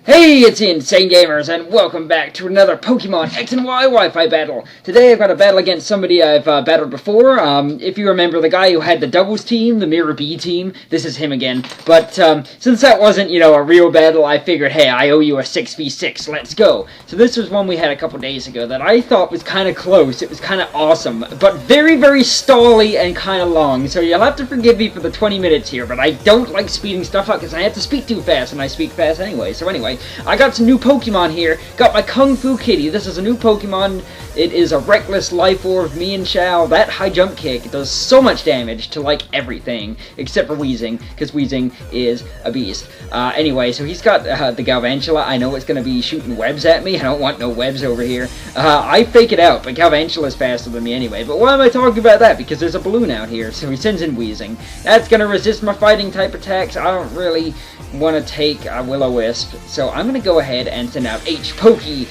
Hey, it's Insane Gamers, and welcome back to another Pokemon X and Y Wi-Fi battle. Today I've got a battle against somebody I've battled before. If you remember the guy who had the doubles team, the Mirror B team, this is him again. But since that wasn't, a real battle, I figured, hey, I owe you a 6v6, let's go. So this was one we had a couple days ago that I thought was kind of close. It was kind of awesome, but very, very stally and kind of long. So you'll have to forgive me for the 20 minutes here, but I don't like speeding stuff up because I have to speak too fast, and I speak fast anyway. So anyway, I got some new Pokemon here. Got my Kung Fu Kitty. This is a new Pokemon. It is a Reckless Life Orb, me and Shao. That high jump kick does so much damage to, like, everything, except for Weezing, because Weezing is a beast. Anyway, so he's got the Galvantula. I know it's going to be shooting webs at me. I don't want no webs over here. I fake it out, but Galvantula's faster than me anyway. But why am I talking about that? Because there's a balloon out here, so he sends in Weezing. That's going to resist my fighting type attacks. I don't really want to take Will-O-Wisp, so I'm going to go ahead and send out H-Pokey,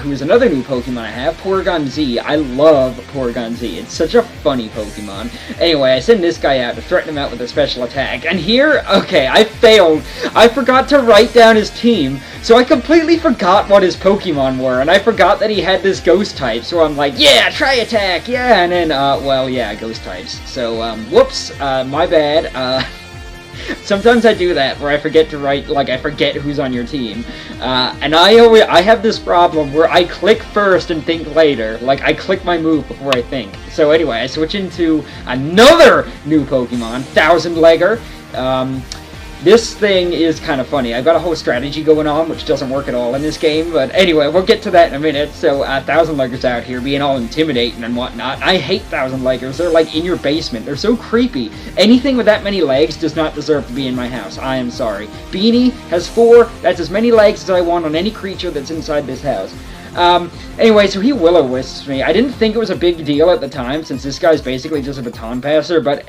who is another new Pokemon I have, Porygon Z. I love Porygon Z. It's such a funny Pokemon. Anyway, I send this guy out to threaten him out with a special attack, and here, okay, I failed. I forgot to write down his team, so I completely forgot what his Pokemon were, and I forgot that he had this Ghost type, so I'm like, yeah, try attack, yeah, and then, well, yeah, Ghost types. So, whoops, my bad, sometimes I do that, where I forget to write, like, I forget who's on your team. And I have this problem where I click first and think later. Like, I click my move before I think. So anyway, I switch into another new Pokemon, Thousand Legger. This thing is kind of funny. I've got a whole strategy going on, which doesn't work at all in this game, but anyway, we'll get to that in a minute. So, Thousand Leggers out here being all intimidating and whatnot. I hate Thousand Leggers. They're like in your basement. They're so creepy. Anything with that many legs does not deserve to be in my house. I am sorry. Beanie has 4. That's as many legs as I want on any creature that's inside this house. Anyway, so he Will-O-Wisps me. I didn't think it was a big deal at the time, since this guy's basically just a baton passer, but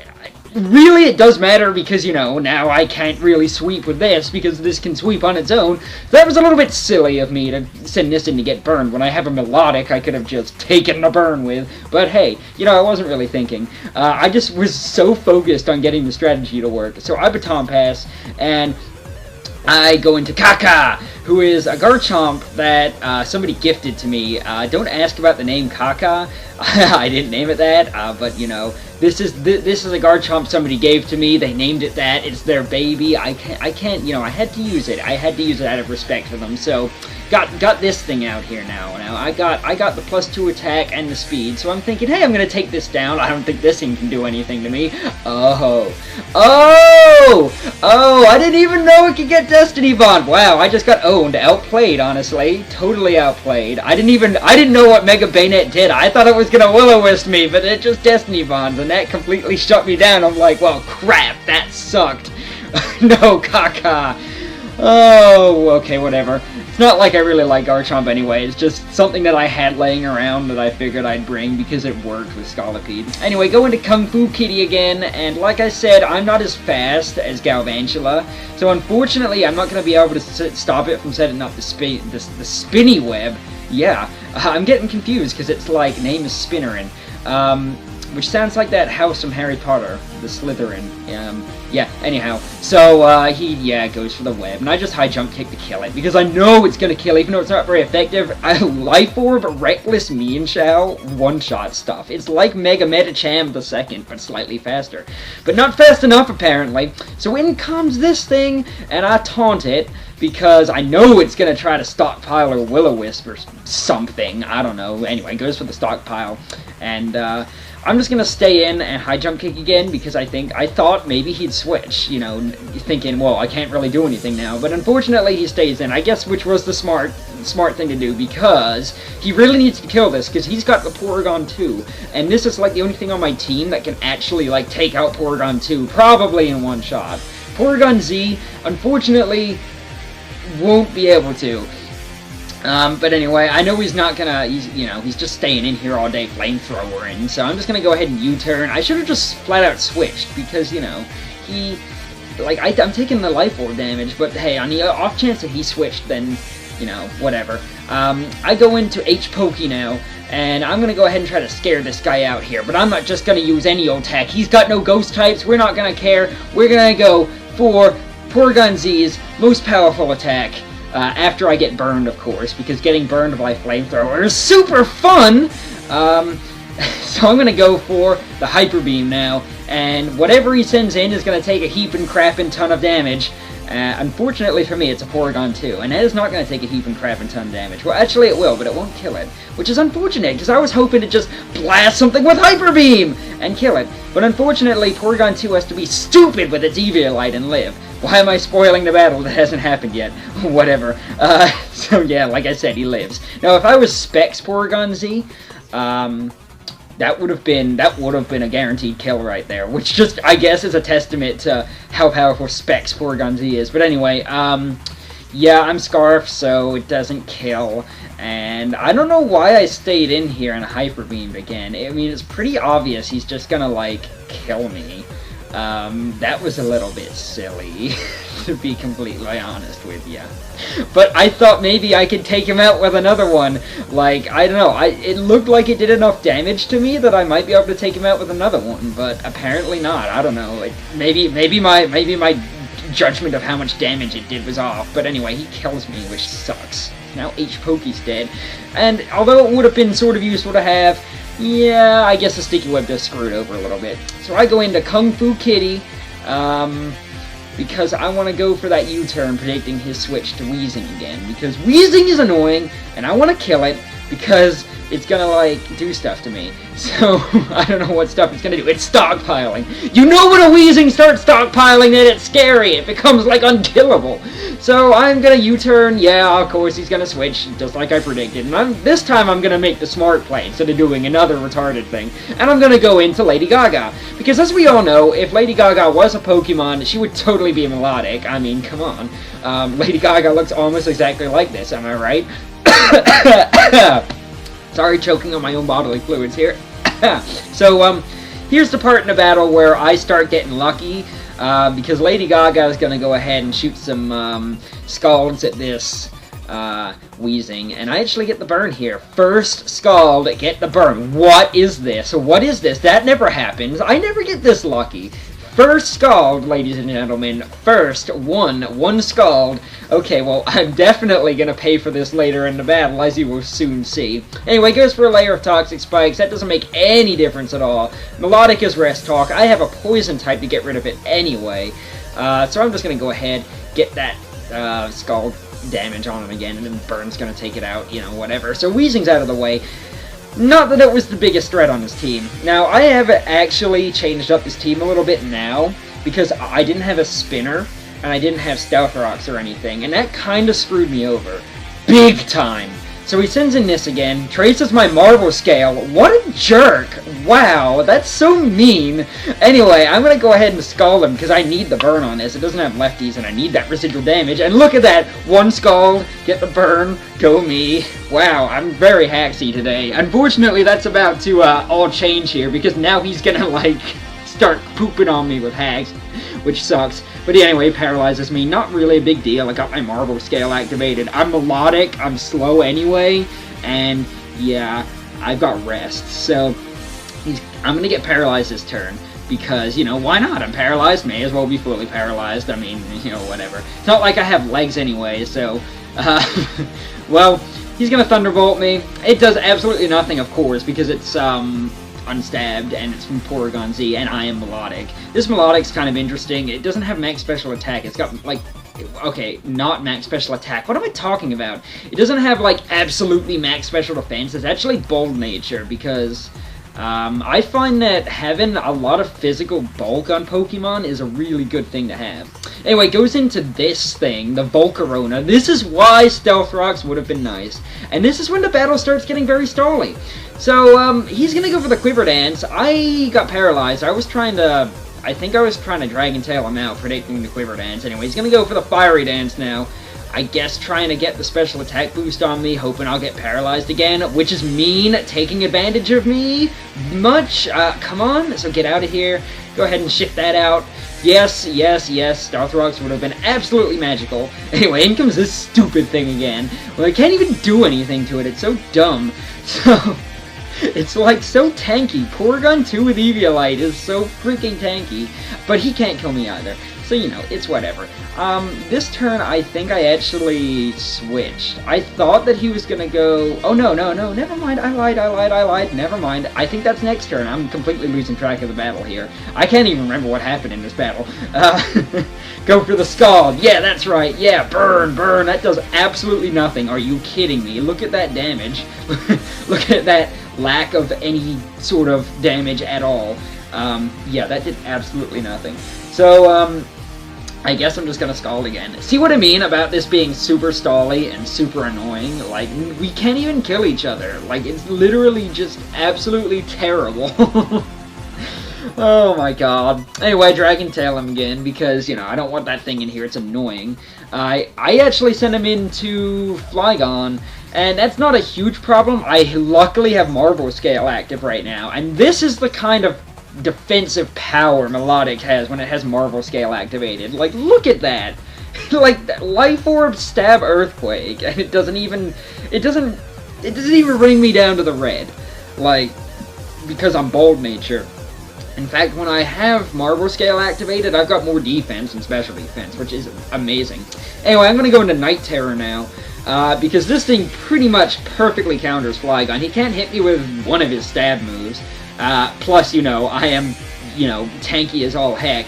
really it does matter because, now I can't really sweep with this because this can sweep on its own. That was a little bit silly of me to send this in to get burned when I have a melodic I could have just taken the burn with. But hey, I wasn't really thinking. I just was so focused on getting the strategy to work. So I baton pass, and I go into Kaka, who is a Garchomp that somebody gifted to me. Don't ask about the name Kaka. I didn't name it that, but this is a Garchomp somebody gave to me. They named it that. It's their baby. I can't. I had to use it. I had to use it out of respect for them. So got this thing out here now. Now I got the +2 attack and the speed. So I'm thinking, hey, I'm gonna take this down. I don't think this thing can do anything to me. Oh! I didn't even know it could get Destiny Bond. Wow, I just got owned, outplayed. Honestly, totally outplayed. I didn't know what Mega Bayonet did. I thought it was gonna Will-O-Wisp me, but it just Destiny Bonds, and that completely shut me down. I'm like, well, crap, that sucked. No, Kaka. Oh, okay, whatever. It's not like I really like Garchomp anyway. It's just something that I had laying around that I figured I'd bring because it worked with Scolipede. Anyway, go into Kung Fu Kitty again, and like I said, I'm not as fast as Galvantula, so unfortunately I'm not going to be able to stop it from setting up the spinny web. Yeah, I'm getting confused because it's like, name is Spinnerin. Which sounds like that house from Harry Potter, the Slytherin. Yeah, anyhow. So, he goes for the web, and I just high jump kick to kill it, because I know it's gonna kill, even though it's not very effective. Life Orb, Reckless Me and Shao, one-shot stuff. It's like Mega Metacham the second, but slightly faster. But not fast enough, apparently. So in comes this thing, and I taunt it, because I know it's going to try to stockpile or Will-O-Wisp or something. I don't know. Anyway, it goes for the stockpile. And I'm just going to stay in and high jump kick again because I thought maybe he'd switch, thinking, well, I can't really do anything now. But unfortunately, he stays in, I guess, which was the smart thing to do, because he really needs to kill this because he's got the Porygon 2. And this is like the only thing on my team that can actually like take out Porygon 2, probably in one shot. Porygon Z, unfortunately, won't be able to. But anyway, I know he's not gonna, he's just staying in here all day flamethrowering, so I'm just gonna go ahead and U-turn. I should have just flat out switched, because, I'm taking the Life Orb damage, but hey, on the off chance that he switched, then, whatever. I go into H-Pokey now, and I'm gonna go ahead and try to scare this guy out here, but I'm not just gonna use any old attack. He's got no ghost types, we're not gonna care. We're gonna go for Porygon Z's most powerful attack, after I get burned, of course, because getting burned by flamethrower is super fun. So I'm going to go for the Hyper Beam now, and whatever he sends in is going to take a heaping crapping ton of damage. Unfortunately for me, it's a Porygon 2, and that is not going to take a heaping crapping ton of damage. Well, actually it will, but it won't kill it, which is unfortunate, because I was hoping to just blast something with Hyper Beam and kill it. But unfortunately, Porygon 2 has to be stupid with its Eviolite and live. Why am I spoiling the battle that hasn't happened yet? Whatever. So yeah, like I said, he lives. Now, if I was Specs Porygon Z, that would have been a guaranteed kill right there, which just, I guess, is a testament to how powerful Specs Porygon Z is. But anyway, yeah, I'm Scarf, so it doesn't kill, and I don't know why I stayed in here and Hyper Beamed again. I mean, it's pretty obvious he's just gonna, like, kill me. That was a little bit silly, to be completely honest with you. But I thought maybe I could take him out with another one. Like, I don't know, it looked like it did enough damage to me that I might be able to take him out with another one, but apparently not. I don't know, like, maybe my judgment of how much damage it did was off, but anyway, he kills me, which sucks. Now H-Poke's dead, and although it would have been sort of useful to have, yeah, I guess the Sticky Web just screwed over a little bit. So I go into Kung Fu Kitty, because I want to go for that U-turn, predicting his switch to Weezing again, because Weezing is annoying, and I want to kill it, because it's gonna, like, do stuff to me. So, I don't know what stuff it's gonna do. It's stockpiling. You know when a Weezing starts stockpiling it, it's scary. It becomes, like, unkillable. So, I'm gonna U-turn. Yeah, of course, he's gonna switch, just like I predicted. And this time, I'm gonna make the smart play, instead of doing another retarded thing. And I'm gonna go into Lady Gaga. Because, as we all know, if Lady Gaga was a Pokemon, she would totally be melodic. I mean, come on. Lady Gaga looks almost exactly like this, am I right? Sorry, choking on my own bodily fluids here. So, here's the part in the battle where I start getting lucky, because Lady Gaga is going to go ahead and shoot some Scalds at this Weezing, and I actually get the burn here. First Scald, get the burn. What is this? What is this? That never happens. I never get this lucky. First Scald, ladies and gentlemen. First, one Scald. Okay, well, I'm definitely going to pay for this later in the battle, as you will soon see. Anyway, goes for a layer of Toxic Spikes. That doesn't make any difference at all. Melodic is Rest Talk. I have a Poison type to get rid of it anyway. So I'm just going to go ahead, get that Scald damage on him again, and then Burn's going to take it out, you know, whatever. So Weezing's out of the way. Not that it was the biggest threat on his team. Now, I have actually changed up his team a little bit now, because I didn't have a Spinner, and I didn't have Stealth Rocks or anything, and that kind of screwed me over. Big time! So he sends in this again, traces my Marble Scale. What a jerk! Wow, that's so mean. Anyway, I'm gonna go ahead and Scald him, because I need the burn on this. It doesn't have lefties, and I need that residual damage. And look at that! One Scald, get the burn, go me. Wow, I'm very hacksy today. Unfortunately, that's about to all change here, because now he's gonna, like, start pooping on me with hacks, which sucks. But anyway, paralyzes me. Not really a big deal. I got my Marble Scale activated. I'm melodic, I'm slow anyway, and yeah, I've got rest. So, I'm gonna get paralyzed this turn, because, you know, why not? I'm paralyzed, may as well be fully paralyzed. I mean, you know, whatever. It's not like I have legs anyway, so, well, he's gonna Thunderbolt me. It does absolutely nothing, of course, because it's, unstabbed, and it's from Porygon Z, and I am melodic. This melodic's kind of interesting. It doesn't have max special attack. It's got, like, okay, not max special attack. What am I talking about? It doesn't have, like, absolutely max special defense. It's actually Bold Nature, because I find that having a lot of physical bulk on Pokemon is a really good thing to have. Anyway, goes into this thing, the Volcarona. This is why Stealth Rocks would have been nice. And this is when the battle starts getting very stally. So, he's gonna go for the Quiver Dance. I got paralyzed. I think I was trying to Dragon Tail him out, predicting the Quiver Dance. Anyway, he's gonna go for the Fiery Dance now. I guess trying to get the special attack boost on me, hoping I'll get paralyzed again, which is mean, taking advantage of me. Much, come on, so get out of here. Go ahead and shift that out. Yes, yes, yes, Stealth Rocks would have been absolutely magical. Anyway, in comes this stupid thing again. Well, I can't even do anything to it, it's so dumb. So, it's like so tanky. Porygon 2 with Eviolite is so freaking tanky, but he can't kill me either. So, you know, it's whatever. This turn, I think I actually switched. I thought that he was gonna go... Oh, no, never mind. I lied. Never mind. I think that's next turn. I'm completely losing track of the battle here. I can't even remember what happened in this battle. Go for the Scald. Yeah, that's right. Yeah, burn. That does absolutely nothing. Are you kidding me? Look at that damage. Look at that lack of any sort of damage at all. Yeah, that did absolutely nothing. So, I guess I'm just gonna Scald again. See what I mean about this being super stally and super annoying? Like, we can't even kill each other. Like, it's literally just absolutely terrible. Oh my god. Anyway, Dragon Tail him again, because, you know, I don't want that thing in here, it's annoying. I actually sent him into Flygon, and that's not a huge problem. I luckily have Marvel Scale active right now, and this is the kind of defensive power Melodic has when it has Marvel Scale activated. Like, look at that! Like, Life Orb, Stab, Earthquake, and it doesn't even bring me down to the red. Like, because I'm Bold Nature. In fact, when I have Marvel Scale activated, I've got more defense and special defense, which is amazing. Anyway, I'm going to go into Night Terror now, because this thing pretty much perfectly counters Flygon. He can't hit me with one of his stab moves. Plus, you know, I am, you know, tanky as all heck.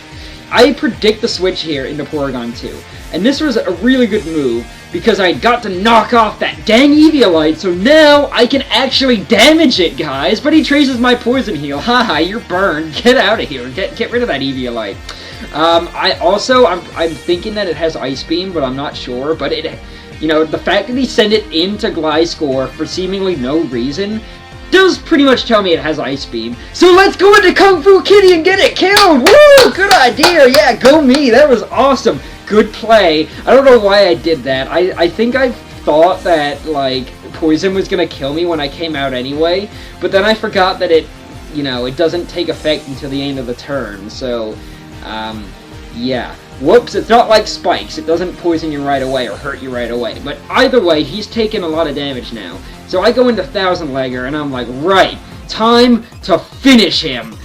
I predict the switch here into Porygon 2. And this was a really good move, because I got to knock off that dang Eviolite, so now I can actually damage it, guys! But he traces my Poison Heal. Haha, you're burned. Get out of here. Get rid of that Eviolite. I'm thinking that it has Ice Beam, but I'm not sure. But it, you know, the fact that he sent it into Gliscor for seemingly no reason does pretty much tell me it has Ice Beam. So let's go into Kung Fu Kitty and get it killed! Woo! Good idea! Yeah, go me! That was awesome! Good play. I don't know why I did that. I think I thought that, like, Poison was gonna kill me when I came out anyway, but then I forgot that it, you know, it doesn't take effect until the end of the turn, so, yeah. Whoops, it's not like Spikes. It doesn't poison you right away or hurt you right away. But either way, he's taking a lot of damage now. So I go into Thousand Legger, and I'm like, right, time to finish him.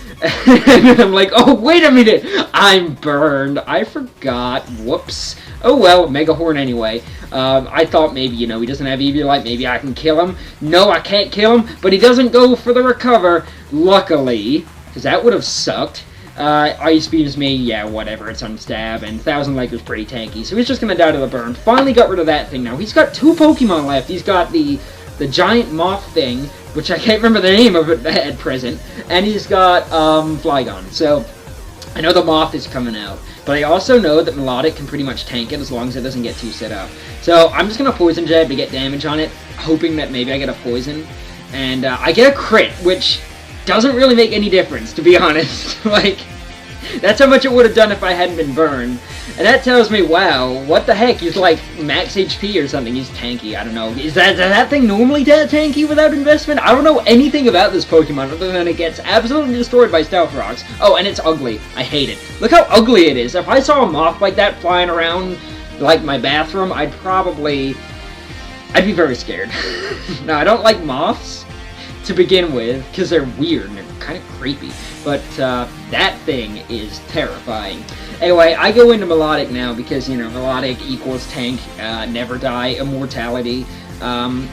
And I'm like, oh, wait a minute, I'm burned. I forgot. Whoops. Oh, well, Mega Horn anyway. I thought maybe, you know, he doesn't have Eviolite, maybe I can kill him. No, I can't kill him, but he doesn't go for the Recover, luckily, because that would have sucked. Ice Beams me, yeah, whatever, it's unstab, and Thousand Legger's pretty tanky, so he's just gonna die to the burn. Finally got rid of that thing now. He's got 2 Pokemon left. He's got the giant moth thing, which I can't remember the name of it at present, and he's got, Flygon. So, I know the moth is coming out, but I also know that Melodic can pretty much tank it as long as it doesn't get too set up. So, I'm just gonna Poison Jab to get damage on it, hoping that maybe I get a Poison, and, I get a crit, which doesn't really make any difference, to be honest. Like, that's how much it would have done if I hadn't been burned. And that tells me, wow, what the heck, he's like max HP or something. He's tanky, I don't know. Is that thing normally that tanky without investment? I don't know anything about this Pokemon other than it gets absolutely destroyed by Stealth Rocks. Oh, and it's ugly. I hate it. Look how ugly it is. If I saw a moth like that flying around like my bathroom, I'd be very scared. No, I don't like moths to begin with, because they're weird and they're kind of creepy. But that thing is terrifying. Anyway, I go into Melodic now because, you know, Melodic equals tank, never die, immortality. I'm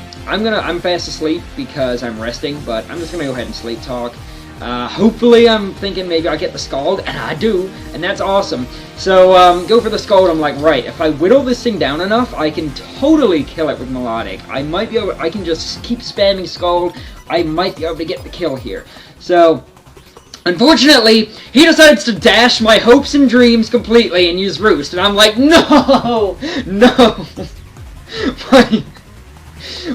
fast asleep because I'm resting, but I'm just gonna go ahead and sleep talk. Hopefully I'm thinking maybe I'll get the Scald, and I do, and that's awesome. So, go for the Scald. I'm like, right, if I whittle this thing down enough, I can totally kill it with Melodic. I can just keep spamming Scald. I might be able to get the kill here. So, unfortunately, he decides to dash my hopes and dreams completely and use Roost, and I'm like, no! No!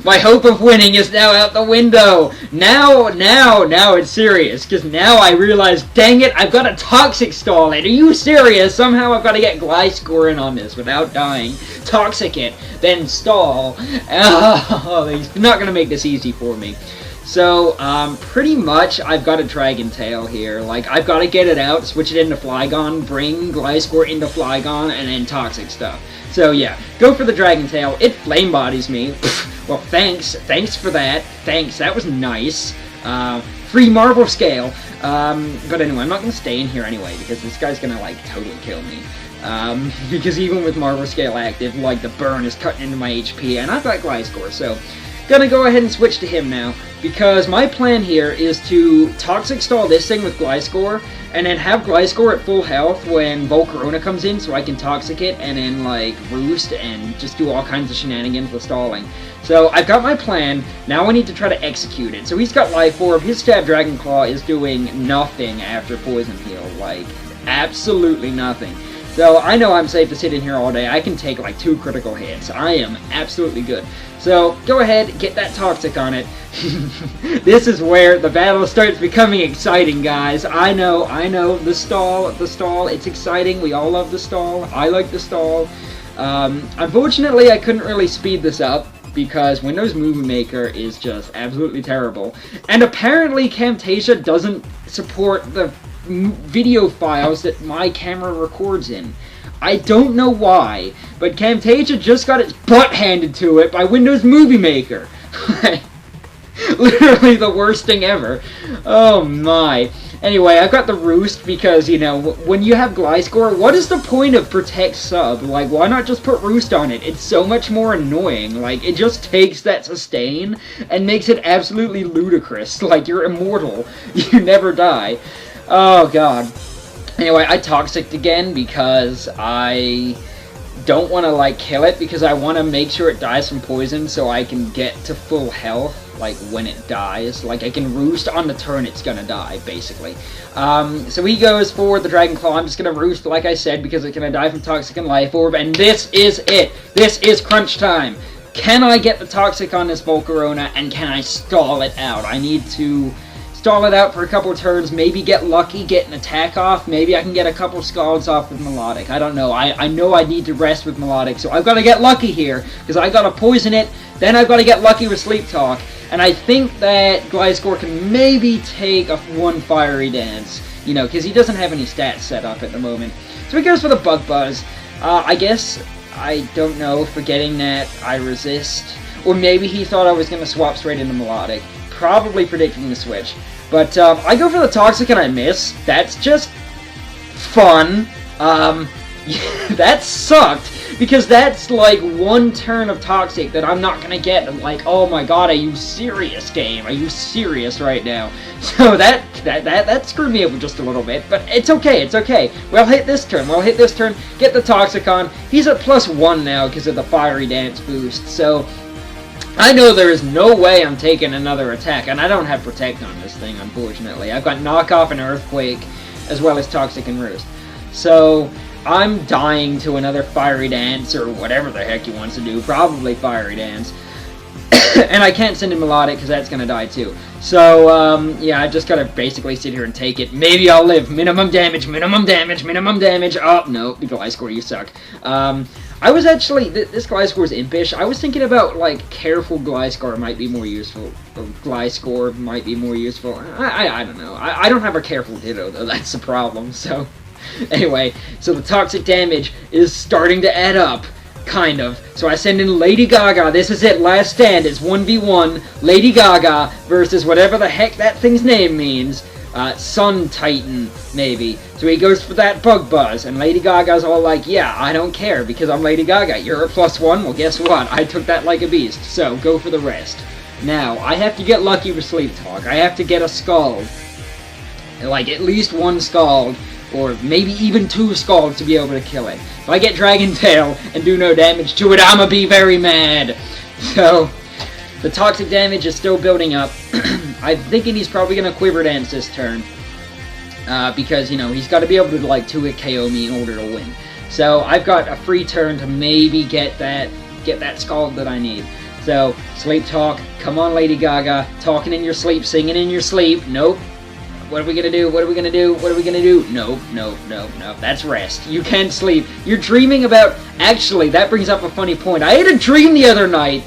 My hope of winning is now out the window. Now it's serious, because now I realize, dang it, I've got a Toxic Stall in. Are you serious? Somehow I've got to get Gliscor in on this without dying. Toxic it, then stall. Oh, he's not going to make this easy for me. So, pretty much, I've got a Dragon Tail here. Like, I've got to get it out, switch it into Flygon, bring Gliscor into Flygon, and then Toxic stuff. So, yeah, go for the Dragon Tail. It Flame Bodies me. Well, thanks. Thanks for that. Thanks. That was nice. Free Marble Scale. But anyway, I'm not going to stay in here anyway, because this guy's going to, like, totally kill me. Because even with Marvel Scale active, like, the burn is cutting into my HP, and I've got Gliscor, so gonna go ahead and switch to him now, because my plan here is to Toxic Stall this thing with Gliscor, and then have Gliscor at full health when Volcarona comes in, so I can Toxic it, and then, like, Roost, and just do all kinds of shenanigans with stalling. So, I've got my plan, now I need to try to execute it. So he's got Life Orb, his Stab Dragon Claw is doing nothing after Poison Heal, like, absolutely nothing. So, I know I'm safe to sit in here all day. I can take, like, 2 critical hits. I am absolutely good. So, go ahead, get that Toxic on it. This is where the battle starts becoming exciting, guys. I know, the stall, it's exciting. We all love the stall. I like the stall. Unfortunately, I couldn't really speed this up, because Windows Movie Maker is just absolutely terrible. And apparently, Camtasia doesn't support the video files that my camera records in. I don't know why, but Camtasia just got its butt handed to it by Windows Movie Maker. Literally the worst thing ever. Oh my. Anyway, I've got the Roost because, you know, when you have Gliscor, what is the point of Protect Sub? Like, why not just put Roost on it? It's so much more annoying. Like, it just takes that sustain and makes it absolutely ludicrous. Like, you're immortal. You never die. Oh, God. Anyway, I Toxic'd again because I don't want to, like, kill it, because I want to make sure it dies from poison so I can get to full health, like, when it dies. Like, I can Roost on the turn it's gonna die, basically. So he goes for the Dragon Claw. I'm just gonna Roost, like I said, because it's gonna die from Toxic and Life Orb, and this is it! This is crunch time! Can I get the Toxic on this Volcarona, and can I stall it out? I need to stall it out for a couple of turns, maybe get lucky, get an attack off, maybe I can get a couple of Scalds off with Melodic. I don't know. I know I need to rest with Melodic, so I've got to get lucky here, because I got to poison it, then I've got to get lucky with Sleep Talk, and I think that Gliscor can maybe take one Fiery Dance, you know, because he doesn't have any stats set up at the moment. So he goes for the Bug Buzz. I guess, I don't know, forgetting that I resist, or maybe he thought I was going to swap straight into Melodic, probably predicting the switch. But I go for the Toxic and I miss. That's just fun. That sucked, because that's like one turn of Toxic that I'm not gonna get. I'm like, oh my god, are you serious, game? Are you serious right now? So that screwed me up just a little bit, but it's okay, it's okay. We'll hit this turn, get the Toxic on. He's at +1 now because of the Fiery Dance boost, so I know there is no way I'm taking another attack, and I don't have Protect on this thing, unfortunately. I've got Knock Off and Earthquake, as well as Toxic and Roost. So, I'm dying to another Fiery Dance, or whatever the heck he wants to do, probably Fiery Dance. And I can't send in Melodic, because that's going to die too. So, yeah, I just got to basically sit here and take it. Maybe I'll live. Minimum damage, minimum damage, minimum damage. Oh, no, Gliscor, you suck. I was actually, this Gliscor is impish. I was thinking about, like, Careful Gliscor might be more useful. Or Gliscor might be more useful. I don't know. I don't have a Careful Ditto, though. That's the problem, so. Anyway, so the Toxic damage is starting to add up. Kind of. So I send in Lady Gaga. This is it. Last stand. It's 1v1. Lady Gaga versus whatever the heck that thing's name means. Sun Titan, maybe. So he goes for that Bug Buzz, and Lady Gaga's all like, yeah, I don't care, because I'm Lady Gaga. You're at +1? Well, guess what? I took that like a beast, so go for the rest. Now, I have to get lucky with Sleep Talk. I have to get a Scald. Like, at least one Scald, or maybe even 2 Scalds to be able to kill it. If I get Dragon Tail and do no damage to it, I'ma be very mad. So, the Toxic damage is still building up. I'm thinking he's probably going to Quiver Dance this turn. Because, you know, he's got to be able to, like, 2-hit KO me in order to win. So, I've got a free turn to maybe get that Scald that I need. So, Sleep Talk, come on Lady Gaga, talking in your sleep, singing in your sleep. Nope. What are we gonna do? What are we gonna do? What are we gonna do? Nope, nope, nope, nope. That's rest. You can't sleep. You're dreaming about... Actually, that brings up a funny point. I had a dream the other night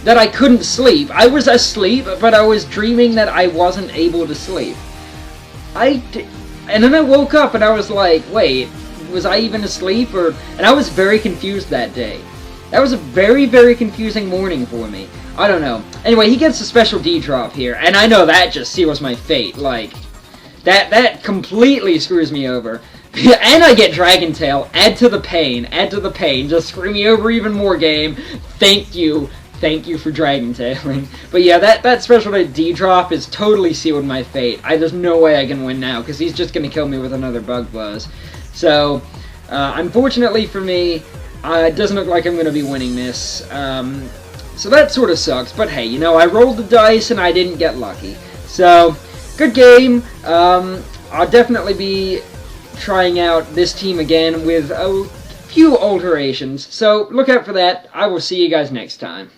that I couldn't sleep. I was asleep, but I was dreaming that I wasn't able to sleep. And then I woke up and I was like, wait, was I even asleep? And I was very confused that day. That was a very, very confusing morning for me. I don't know. Anyway, he gets a special D-drop here, and I know that just seals my fate. Like, that completely screws me over. And I get Dragon Tail. Add to the pain. Add to the pain. Just screw me over even more, game. Thank you. Thank you for Dragon Tailing. But yeah, that special D drop is totally sealed my fate. There's no way I can win now, because he's just going to kill me with another Bug Buzz. So, unfortunately for me, it doesn't look like I'm going to be winning this. So that sort of sucks. But hey, you know, I rolled the dice and I didn't get lucky. So, good game. I'll definitely be trying out this team again with a few alterations. So, look out for that. I will see you guys next time.